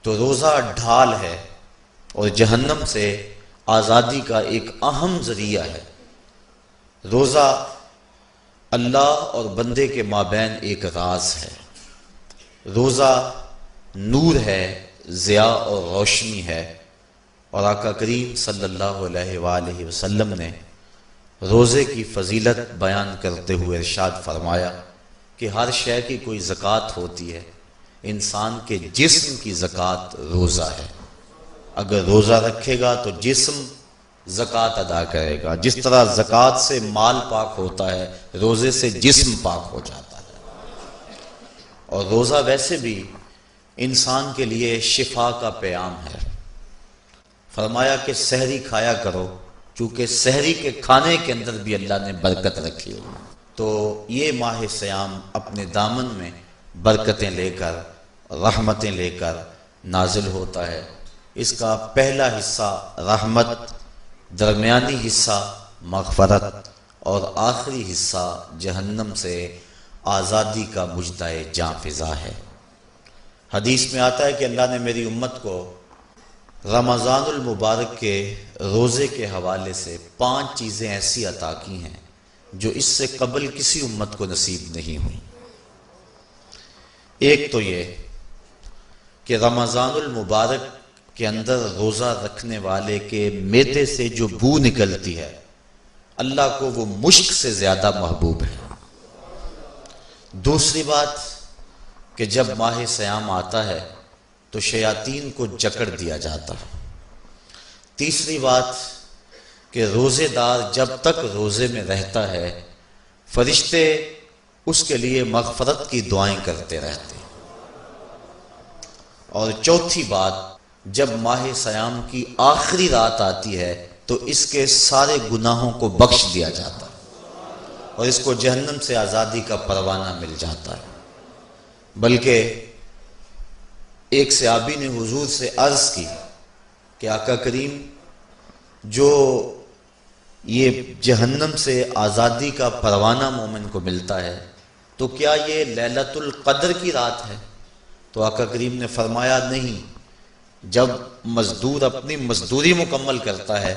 تو روزہ ڈھال ہے اور جہنم سے آزادی کا ایک اہم ذریعہ ہے۔ روزہ اللہ اور بندے کے مابین ایک راز ہے۔ روزہ نور ہے، ضیاء اور روشنی ہے، اور آقا کریم صلی اللہ علیہ وآلہ وسلم نے روزے کی فضیلت بیان کرتے ہوئے ارشاد فرمایا کہ ہر شے کی کوئی زکوٰۃ ہوتی ہے، انسان کے جسم کی زکوٰۃ روزہ ہے۔ اگر روزہ رکھے گا تو جسم زکوٰۃ ادا کرے گا، جس طرح زکوٰۃ سے مال پاک ہوتا ہے، روزے سے جسم پاک ہو جاتا ہے۔ اور روزہ ویسے بھی انسان کے لیے شفا کا پیام ہے۔ فرمایا کہ سحری کھایا کرو، چونکہ سحری کے کھانے کے اندر بھی اللہ نے برکت رکھی ہوئی۔ تو یہ ماہ صیام اپنے دامن میں برکتیں لے کر، رحمتیں لے کر نازل ہوتا ہے۔ اس کا پہلا حصہ رحمت، درمیانی حصہ مغفرت، اور آخری حصہ جہنم سے آزادی کا مژدہ جاں فضا ہے۔ حدیث میں آتا ہے کہ اللہ نے میری امت کو رمضان المبارک کے روزے کے حوالے سے 5 چیزیں ایسی عطا کی ہیں جو اس سے قبل کسی امت کو نصیب نہیں ہوئی۔ ایک تو یہ کہ رمضان المبارک کے اندر روزہ رکھنے والے کے معدے سے جو بو نکلتی ہے، اللہ کو وہ مشک سے زیادہ محبوب ہے۔ دوسری بات کہ جب ماہ صیام آتا ہے تو شیاطین کو جکڑ دیا جاتا ہے۔ تیسری بات کہ روزے دار جب تک روزے میں رہتا ہے، فرشتے اس کے لیے مغفرت کی دعائیں کرتے رہتے ہیں۔ اور چوتھی بات، جب ماہ صیام کی آخری رات آتی ہے تو اس کے سارے گناہوں کو بخش دیا جاتا ہے اور اس کو جہنم سے آزادی کا پروانہ مل جاتا ہے۔ بلکہ ایک صحابی نے حضور سے عرض کی کہ آقا کریم، جو یہ جہنم سے آزادی کا پروانہ مومن کو ملتا ہے تو کیا یہ لیلۃ القدر کی رات ہے؟ تو آقا کریم نے فرمایا نہیں، جب مزدور اپنی مزدوری مکمل کرتا ہے،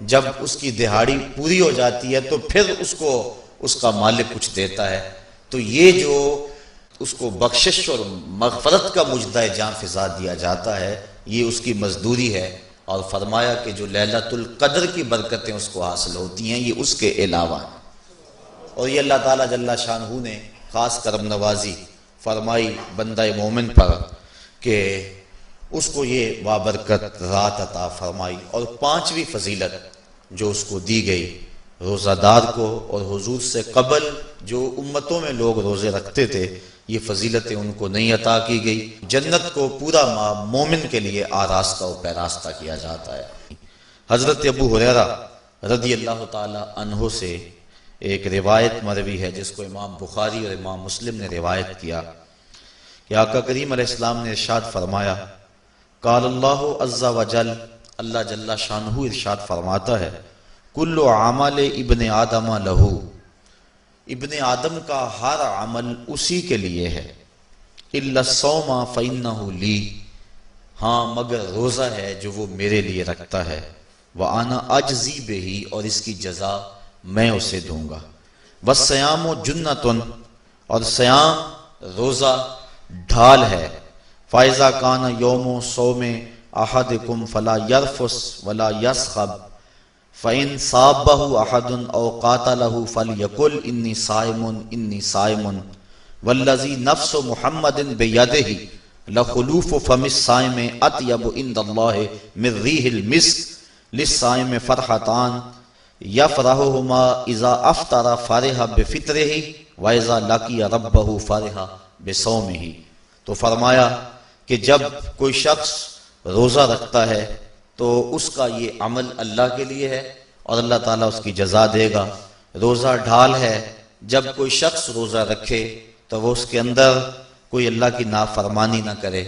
جب اس کی دہاڑی پوری ہو جاتی ہے تو پھر اس کو اس کا مالک کچھ دیتا ہے، تو یہ جو اس کو بخشش اور مغفرت کا مژدہ جاں فضا دیا جاتا ہے، یہ اس کی مزدوری ہے۔ اور فرمایا کہ جو لیلۃ القدر کی برکتیں اس کو حاصل ہوتی ہیں، یہ اس کے علاوہ ہیں۔ اور یہ اللہ تعالیٰ جل شانہ نے خاص کرم نوازی فرمائی بندہ مومن پر کہ اس کو یہ بابرکت رات عطا فرمائی۔ اور 5ویں فضیلت جو اس کو دی گئی روزہ دار کو، اور حضور سے قبل جو امتوں میں لوگ روزے رکھتے تھے، یہ فضیلتیں ان کو نہیں عطا کی گئی۔ جنت کو پورا ماہ مومن کے لیے آراستہ و پیراستہ کیا جاتا ہے۔ حضرت ابو ہریرہ رضی اللہ تعالی عنہ سے ایک روایت مروی ہے جس کو امام بخاری اور امام مسلم نے روایت کیا کہ آقا کریم علیہ السلام نے ارشاد فرمایا، قال اللہ عز وجل، اللہ جل شانہ ارشاد فرماتا ہے، کل عمل ابن آدم لہو، ابن آدم کا ہر عمل اسی کے لیے ہے، الا الصوم فإنہ لی، ہاں مگر روزہ ہے جو وہ میرے لیے رکھتا ہے، وأنا اجزی بہ، اور اس کی جزا میں اسے دوں گا، والصیام جنۃ، اور صیام روزہ ڈھال ہے، فإذا کان یوم صوم احدکم فلا یرفث ولا یصخب، فإن صابہ احد او قاتلہ فلیقل انی صائم انی صائم، والذی نفس محمد بیدہ لخلوف فم الصائم اطیب عند اللہ من ریح المسک، للصائم فرحتان یفرحہما اذا افطر فرح بفطرہ واذا لقی ربہ فرح بصومہ۔ تو فرمایا کہ جب کوئی شخص روزہ رکھتا ہے تو اس کا یہ عمل اللہ کے لیے ہے اور اللہ تعالیٰ اس کی جزا دے گا۔ روزہ ڈھال ہے، جب کوئی شخص روزہ رکھے تو وہ اس کے اندر کوئی اللہ کی نافرمانی نہ کرے،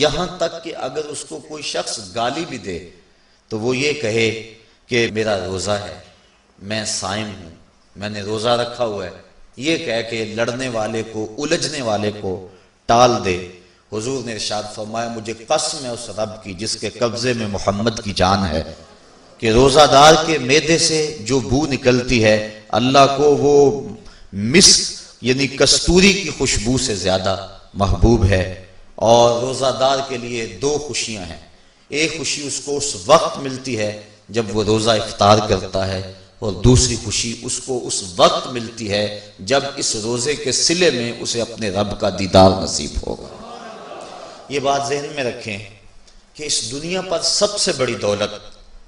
یہاں تک کہ اگر اس کو کوئی شخص گالی بھی دے تو وہ یہ کہے کہ میرا روزہ ہے، میں صائم ہوں، میں نے روزہ رکھا ہوا ہے، یہ کہہ کے لڑنے والے کو، الجھنے والے کو ٹال دے۔ حضور نے ارشاد فرمایا مجھے قسم ہے اس رب کی جس کے قبضے میں محمد کی جان ہے کہ روزہ دار کے معدے سے جو بو نکلتی ہے اللہ کو وہ مسک یعنی کستوری کی خوشبو سے زیادہ محبوب ہے۔ اور روزہ دار کے لیے دو خوشیاں ہیں، ایک خوشی اس کو اس وقت ملتی ہے جب وہ روزہ افطار کرتا ہے، اور دوسری خوشی اس کو اس وقت ملتی ہے جب اس روزے کے صلے میں اسے اپنے رب کا دیدار نصیب ہوگا۔ یہ بات ذہن میں رکھیں کہ اس دنیا پر سب سے بڑی دولت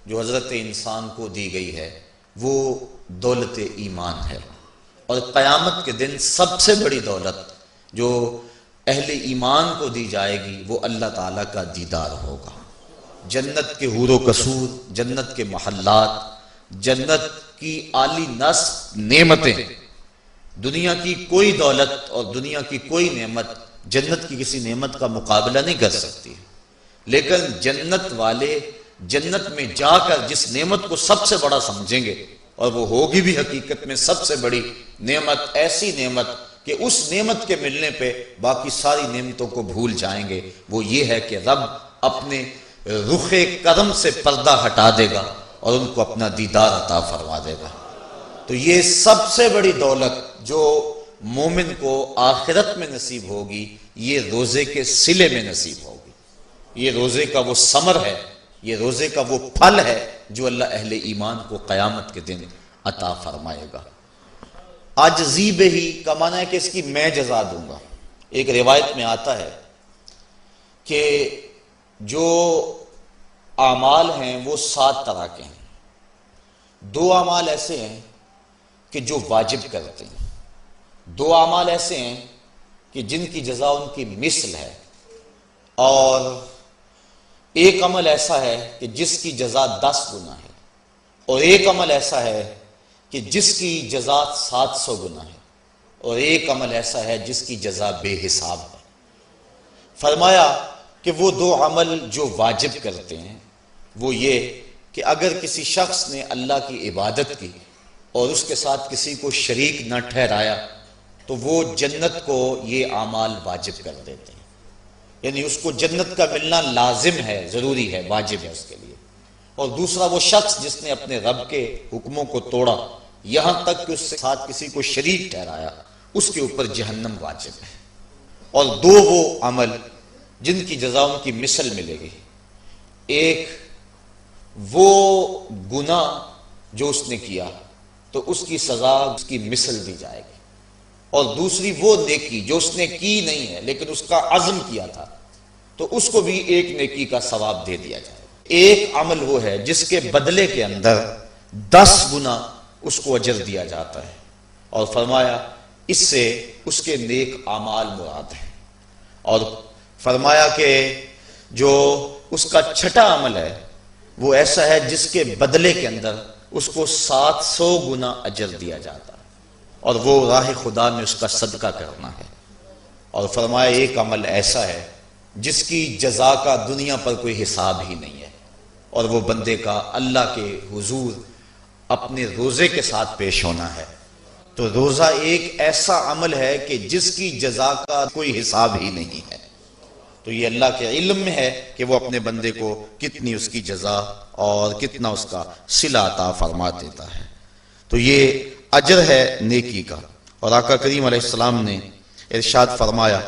جو حضرت انسان کو دی گئی ہے وہ دولت ایمان ہے، اور قیامت کے دن سب سے بڑی دولت جو اہل ایمان کو دی جائے گی وہ اللہ تعالیٰ کا دیدار ہوگا۔ جنت کے حور و قصور، جنت کے محلات، جنت کی عالی نصب نعمتیں، دنیا کی کوئی دولت اور دنیا کی کوئی نعمت جنت کی کسی نعمت کا مقابلہ نہیں کر سکتی، لیکن جنت والے جنت میں جا کر جس نعمت کو سب سے بڑا سمجھیں گے، اور وہ ہوگی بھی حقیقت میں سب سے بڑی نعمت، ایسی نعمت کہ اس نعمت کے ملنے پہ باقی ساری نعمتوں کو بھول جائیں گے، وہ یہ ہے کہ رب اپنے رخ کرم سے پردہ ہٹا دے گا اور ان کو اپنا دیدار عطا فرما دے گا۔ تو یہ سب سے بڑی دولت جو مومن کو آخرت میں نصیب ہوگی یہ روزے کے صلے میں نصیب ہوگی، یہ روزے کا وہ ثمر ہے، یہ روزے کا وہ پھل ہے جو اللہ اہل ایمان کو قیامت کے دن عطا فرمائے گا۔ عاجزی بہی کا معنی ہے کہ اس کی میں جزا دوں گا۔ ایک روایت میں آتا ہے کہ جو اعمال ہیں وہ 7 طرح کے ہیں، 2 اعمال ایسے ہیں کہ جو واجب کرتے ہیں، 2 اعمال ایسے ہیں کہ جن کی جزا ان کی مثل ہے، اور ایک عمل ایسا ہے کہ جس کی جزا 10 گنا ہے، اور ایک عمل ایسا ہے کہ جس کی جزا 700 گنا ہے، اور ایک عمل ایسا ہے جس کی جزا بے حساب ہے۔ فرمایا کہ وہ 2 عمل جو واجب کرتے ہیں وہ یہ کہ اگر کسی شخص نے اللہ کی عبادت کی اور اس کے ساتھ کسی کو شریک نہ ٹھہرایا تو وہ جنت کو یہ اعمال واجب کر دیتے ہیں، یعنی اس کو جنت کا ملنا لازم ہے، ضروری ہے، واجب ہے اس کے لیے۔ اور دوسرا وہ شخص جس نے اپنے رب کے حکموں کو توڑا یہاں تک کہ اس کے ساتھ کسی کو شریک ٹھہرایا، اس کے اوپر جہنم واجب ہے۔ اور 2 وہ عمل جن کی جزا ان کی مثل ملے گی، ایک وہ گناہ جو اس نے کیا تو اس کی سزا اس کی مثل دی جائے گی، اور دوسری وہ نیکی جو اس نے کی نہیں ہے لیکن اس کا عزم کیا تھا تو اس کو بھی ایک نیکی کا ثواب دے دیا جائے گا۔ ایک عمل وہ ہے جس کے بدلے کے اندر 10 گنا اس کو اجر دیا جاتا ہے، اور فرمایا اس سے اس کے نیک اعمال مراد ہیں، اور فرمایا کہ جو اس کا چھٹا عمل ہے وہ ایسا ہے جس کے بدلے کے اندر اس کو 700 گنا اجر دیا جاتا ہے، اور وہ راہ خدا میں اس کا صدقہ کرنا ہے۔ اور فرمایا ایک عمل ایسا ہے جس کی جزا کا دنیا پر کوئی حساب ہی نہیں ہے، اور وہ بندے کا اللہ کے حضور اپنے روزے کے ساتھ پیش ہونا ہے۔ تو روزہ ایک ایسا عمل ہے کہ جس کی جزا کا کوئی حساب ہی نہیں ہے، تو یہ اللہ کے علم میں ہے کہ وہ اپنے بندے کو کتنی اس کی جزا اور کتنا اس کا صلہ عطا فرما دیتا ہے۔ تو یہ اجر ہے نیکی کا۔ اور آقا کریم علیہ السلام نے ارشاد فرمایا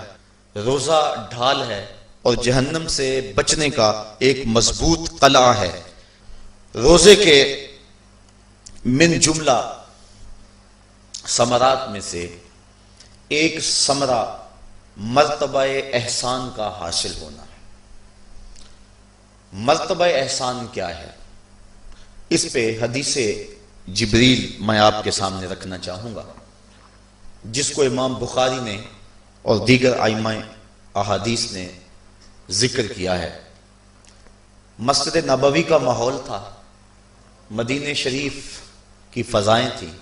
روزہ ڈھال ہے اور جہنم سے بچنے کا ایک مضبوط قلعہ ہے۔ روزے کے من جملہ ثمرات میں سے ایک ثمرہ مرتبہ احسان کا حاصل ہونا ہے۔ مرتبہ احسان کیا ہے؟ اس پہ حدیث جبریل میں آپ کے سامنے رکھنا چاہوں گا، جس کو امام بخاری نے اور دیگر ائمہ احادیث نے ذکر کیا ہے۔ مسجد نبوی کا ماحول تھا، مدینہ شریف کی فضائیں تھیں،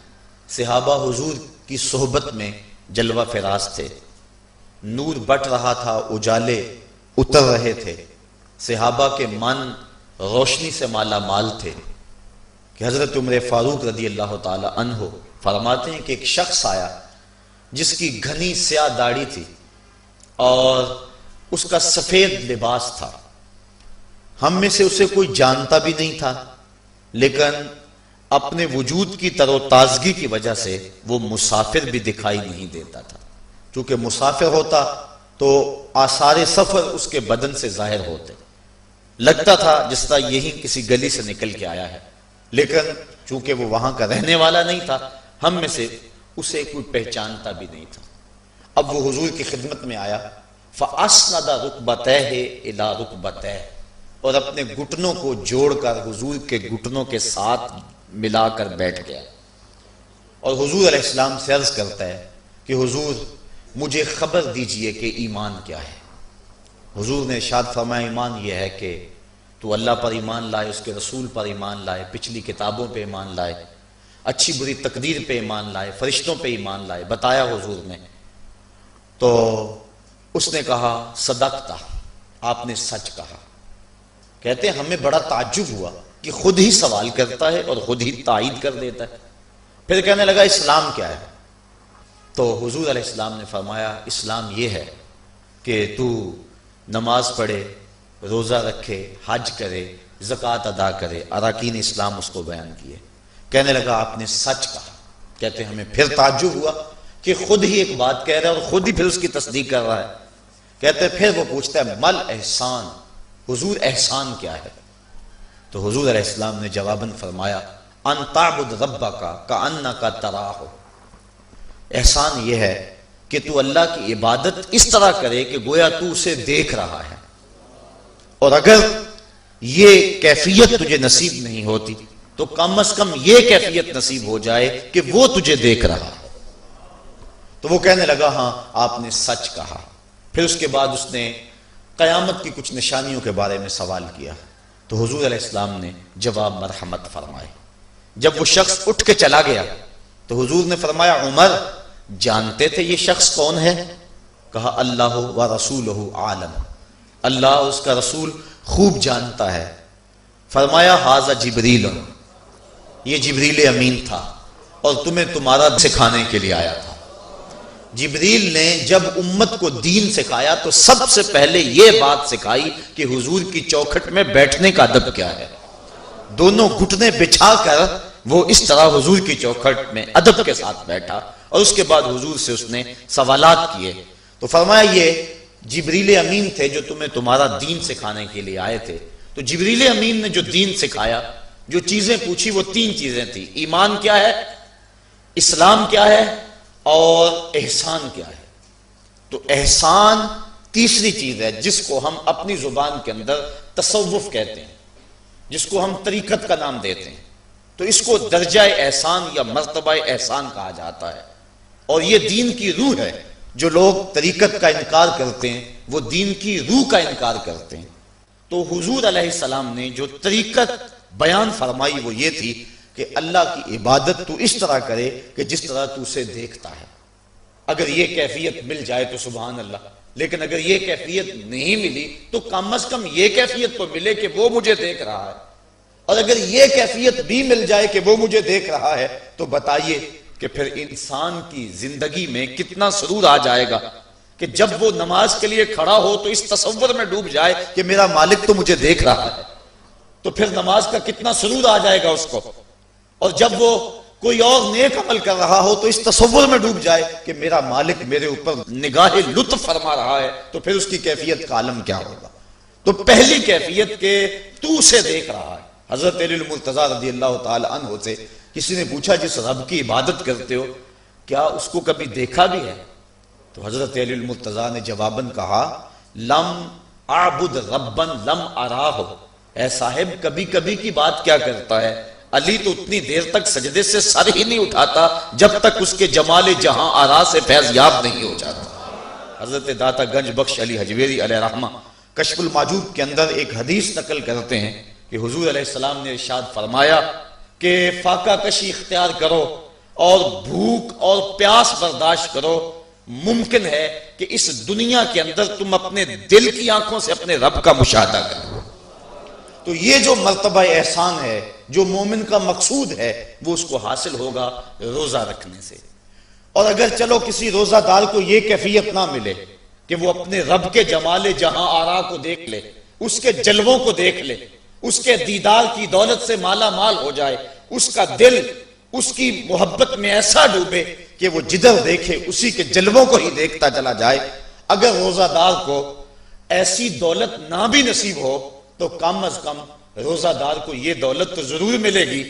صحابہ حضور کی صحبت میں جلوہ فراز تھے، نور بٹ رہا تھا، اجالے اتر رہے تھے، صحابہ کے من روشنی سے مالا مال تھے کہ حضرت عمر فاروق رضی اللہ تعالی عنہ فرماتے ہیں کہ ایک شخص آیا جس کی گھنی سیاہ داڑھی تھی اور اس کا سفید لباس تھا، ہم میں سے اسے کوئی جانتا بھی نہیں تھا، لیکن اپنے وجود کی تر و تازگی کی وجہ سے وہ مسافر بھی دکھائی نہیں دیتا تھا۔ چونکہ مسافر ہوتا تو آثار سفر اس کے بدن سے ظاہر ہوتے، لگتا تھا جس طرح یہی کسی گلی سے نکل کے آیا ہے، لیکن چونکہ وہ وہاں کا رہنے والا نہیں تھا، ہم میں سے اسے کوئی پہچانتا بھی نہیں تھا۔ اب وہ حضور کی خدمت میں آیا، فَأَسْنَدَ رُكْبَتَيْهِ إِلَىٰ رُكْبَتَيْهِ، اور اپنے گھٹنوں کو جوڑ کر حضور کے گھٹنوں کے ساتھ ملا کر بیٹھ گیا، اور حضور علیہ السلام سے عرض کرتا ہے کہ حضور مجھے خبر دیجئے کہ ایمان کیا ہے۔ حضور نے ارشاد فرمایا ایمان یہ ہے کہ تو اللہ پر ایمان لائے، اس کے رسول پر ایمان لائے، پچھلی کتابوں پہ ایمان لائے، اچھی بری تقدیر پہ ایمان لائے، فرشتوں پہ ایمان لائے، بتایا حضور نے۔ تو اس نے کہا صدقتا، آپ نے سچ کہا۔ کہتے ہیں ہمیں بڑا تعجب ہوا کہ خود ہی سوال کرتا ہے اور خود ہی تائید کر دیتا ہے۔ پھر کہنے لگا اسلام کیا ہے؟ تو حضور علیہ السلام نے فرمایا اسلام یہ ہے کہ تو نماز پڑھے، روزہ رکھے، حج کرے، زکوٰۃ ادا کرے، اراکین اسلام اس کو بیان کیے۔ کہنے لگا آپ نے سچ کہا۔ کہتے ہیں ہمیں پھر تعجب ہوا کہ خود ہی ایک بات کہہ رہا ہے اور خود ہی پھر اس کی تصدیق کر رہا ہے۔ کہتے ہیں پھر وہ پوچھتا ہے مل احسان، حضور احسان کیا ہے؟ تو حضور علیہ السلام نے جواباً فرمایا ان تعبد ربک کأنک تراہ، احسان یہ ہے کہ تو اللہ کی عبادت اس طرح کرے کہ گویا تو اسے دیکھ رہا ہے، اور اگر یہ کیفیت تجھے نصیب نہیں ہوتی تو کم از کم یہ کیفیت نصیب ہو جائے کہ وہ تجھے دیکھ رہا ہے۔ تو وہ کہنے لگا ہاں آپ نے سچ کہا۔ پھر اس کے بعد اس نے قیامت کی کچھ نشانیوں کے بارے میں سوال کیا، تو حضور علیہ السلام نے جواب مرحمت فرمائے۔ جب وہ شخص اٹھ کے چلا گیا تو حضور نے فرمایا عمر جانتے تھے یہ شخص کون ہے؟ کہا اللہ و رسولہ عالم، اللہ اس کا رسول خوب جانتا ہے۔ فرمایا ھذا جبریل، یہ جبریل امین تھا اور تمہیں تمہارا سکھانے کے لیے آیا تھا۔ جبریل نے جب امت کو دین سکھایا تو سب سے پہلے یہ بات سکھائی کہ حضور کی چوکھٹ میں بیٹھنے کا ادب کیا ہے۔ دونوں گھٹنے بچھا کر وہ اس طرح حضور کی چوکھٹ میں ادب کے ساتھ بیٹھا، اور اس کے بعد حضور سے اس نے سوالات کیے۔ تو فرمایا یہ جبریل امین تھے جو تمہیں تمہارا دین سکھانے کے لیے آئے تھے۔ تو جبریل امین نے جو دین سکھایا، جو چیزیں پوچھی وہ تین چیزیں تھیں، ایمان کیا ہے، اسلام کیا ہے، اور احسان کیا ہے۔ تو احسان تیسری چیز ہے جس کو ہم اپنی زبان کے اندر تصوف کہتے ہیں، جس کو ہم طریقت کا نام دیتے ہیں۔ تو اس کو درجہ احسان یا مرتبہ احسان کہا جاتا ہے، اور یہ دین کی روح ہے۔ جو لوگ طریقت کا انکار کرتے ہیں وہ دین کی روح کا انکار کرتے ہیں۔ تو حضور علیہ السلام نے جو طریقت بیان فرمائی وہ یہ تھی کہ اللہ کی عبادت تو اس طرح کرے کہ جس طرح تو اسے دیکھتا ہے۔ اگر یہ کیفیت مل جائے تو سبحان اللہ، لیکن اگر یہ کیفیت نہیں ملی تو کم از کم یہ کیفیت تو ملے کہ وہ مجھے دیکھ رہا ہے، اور اگر یہ کیفیت بھی مل جائے کہ وہ مجھے دیکھ رہا ہے تو بتائیے کہ پھر انسان کی زندگی میں کتنا سرور آ جائے گا کہ جب وہ نماز کے لیے کھڑا ہو تو اس تصور میں ڈوب جائے کہ میرا مالک تو مجھے دیکھ رہا ہے، تو پھر نماز کا کتنا سرور آ جائے گا اس کو۔ اور جب وہ کوئی اور نیک عمل کر رہا ہو تو اس تصور میں ڈوب جائے کہ میرا مالک میرے اوپر نگاہ لطف فرما رہا ہے، تو پھر اس کی کیفیت کا عالم کیا ہوگا۔ تو پہلی کیفیت کہ تو اسے دیکھ رہا ہے۔ حضرت علی المرتضیٰ رضی اللہ تعالی عنہ سے کسی نے پوچھا جس رب کی عبادت کرتے ہو کیا اس کو کبھی دیکھا بھی ہے؟ تو حضرت علی المرتضیٰ نے جواباً کہا لم اعبد ربا لم اراہ، اے صاحب کبھی کبھی کی بات کیا کرتا ہے، علی تو اتنی دیر تک سجدے سے سر ہی نہیں اٹھاتا جب تک اس کے جمال جہاں آرا سے فیض یاب نہیں ہو جاتا۔ حضرت داتا گنج بخش علی حجویری علیہ رحمہ کشف المعجوب کے اندر ایک حدیث نقل کرتے ہیں کہ حضور علیہ السلام نے ارشاد فرمایا کہ فاقہ کشی اختیار کرو اور بھوک اور پیاس برداشت کرو، ممکن ہے کہ اس دنیا کے اندر تم اپنے دل کی آنکھوں سے اپنے رب کا مشاہدہ کرو۔ تو یہ جو مرتبہ احسان ہے، جو مومن کا مقصود ہے، وہ اس کو حاصل ہوگا روزہ رکھنے سے۔ اور اگر چلو کسی روزہ دار کو یہ کیفیت نہ ملے کہ کہ وہ اپنے رب کے جمال جہاں آرا کو دیکھ لے، اس کے جلووں کو دیکھ لے، اس کے دیدار کی دولت سے مالا مال ہو جائے، اس کا دل اس کی محبت میں ایسا ڈوبے کہ وہ جدھر دیکھے اسی کے جلووں کو ہی دیکھتا چلا جائے۔ اگر روزہ دار کو ایسی دولت نہ بھی نصیب ہو تو کم از کم روزہ دار کو یہ دولت تو ضرور ملے گی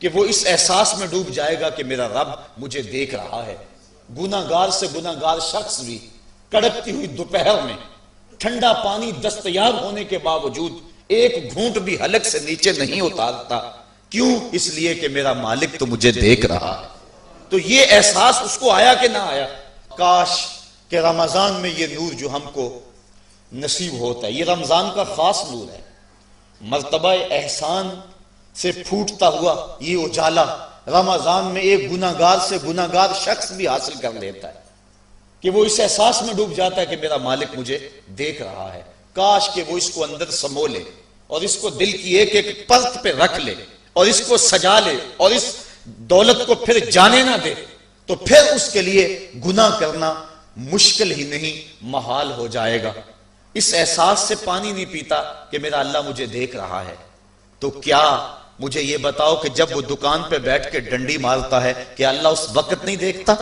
کہ وہ اس احساس میں ڈوب جائے گا کہ میرا رب مجھے دیکھ رہا ہے۔ گناہگار سے گناہگار شخص بھی کڑکتی ہوئی دوپہر میں ٹھنڈا پانی دستیاب ہونے کے باوجود ایک گھونٹ بھی حلق سے نیچے نہیں اتارتا، کیوں؟ اس لیے کہ میرا مالک تو مجھے دیکھ رہا ہے۔ تو یہ احساس اس کو آیا کہ نہ آیا؟ کاش کہ رمضان میں یہ نور جو ہم کو نصیب ہوتا ہے، یہ رمضان کا خاص نور ہے، مرتبہ احسان سے پھوٹتا ہوا یہ اجالا رمضان میں ایک گناہگار سے گناہگار شخص بھی حاصل کر لیتا ہے کہ وہ اس احساس میں ڈوب جاتا ہے کہ میرا مالک مجھے دیکھ رہا ہے۔ کاش کہ وہ اس کو اندر سمو لے اور اس کو دل کی ایک ایک پرت پہ رکھ لے اور اس کو سجا لے اور اس دولت کو پھر جانے نہ دے، تو پھر اس کے لیے گناہ کرنا مشکل ہی نہیں محال ہو جائے گا۔ اس احساس سے پانی نہیں پیتا کہ میرا اللہ مجھے دیکھ رہا ہے، تو کیا مجھے یہ بتاؤ کہ جب وہ دکان پہ بیٹھ کے ڈنڈی مارتا ہے کہ اللہ اس وقت نہیں دیکھتا؟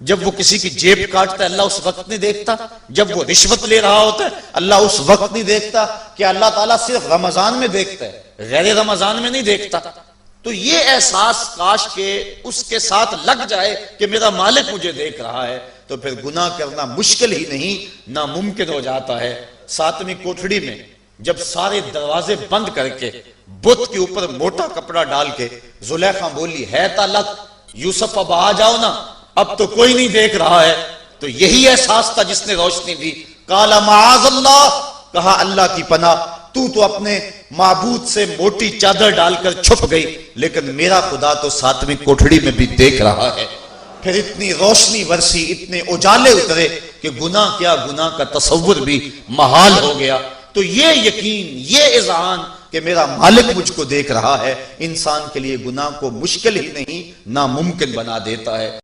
جب وہ کسی کی جیب کاٹتا ہے اللہ اس وقت نہیں دیکھتا؟ جب وہ رشوت لے رہا ہوتا ہے اللہ اس وقت نہیں دیکھتا؟ کہ اللہ تعالیٰ صرف رمضان میں دیکھتا ہے، غیر رمضان میں نہیں دیکھتا؟ تو یہ احساس کاش کہ اس کے ساتھ لگ جائے کہ میرا مالک مجھے دیکھ رہا ہے، تو پھر گناہ کرنا مشکل ہی نہیں ناممکن ہو جاتا ہے۔ 7ویں کوٹھڑی میں جب سارے دروازے بند کر کے بت کے اوپر موٹا کپڑا ڈال کے زلیخا بولی ہے تالک یوسف اب آ جاؤ نا، اب تو کوئی نہیں دیکھ رہا ہے، تو یہی احساس تھا جس نے روشنی دی۔ قال معاذ اللہ، کہا اللہ کی پناہ، تو اپنے معبود سے موٹی چادر ڈال کر چھپ گئی، لیکن میرا خدا تو 7ویں کوٹھڑی میں بھی دیکھ رہا ہے۔ پھر اتنی روشنی برسی، اتنے اجالے اترے کہ گناہ کیا، گناہ کا تصور بھی محال ہو گیا۔ تو یہ یقین، یہ اذعان کہ میرا مالک مجھ کو دیکھ رہا ہے، انسان کے لیے گناہ کو مشکل ہی نہیں ناممکن بنا دیتا ہے۔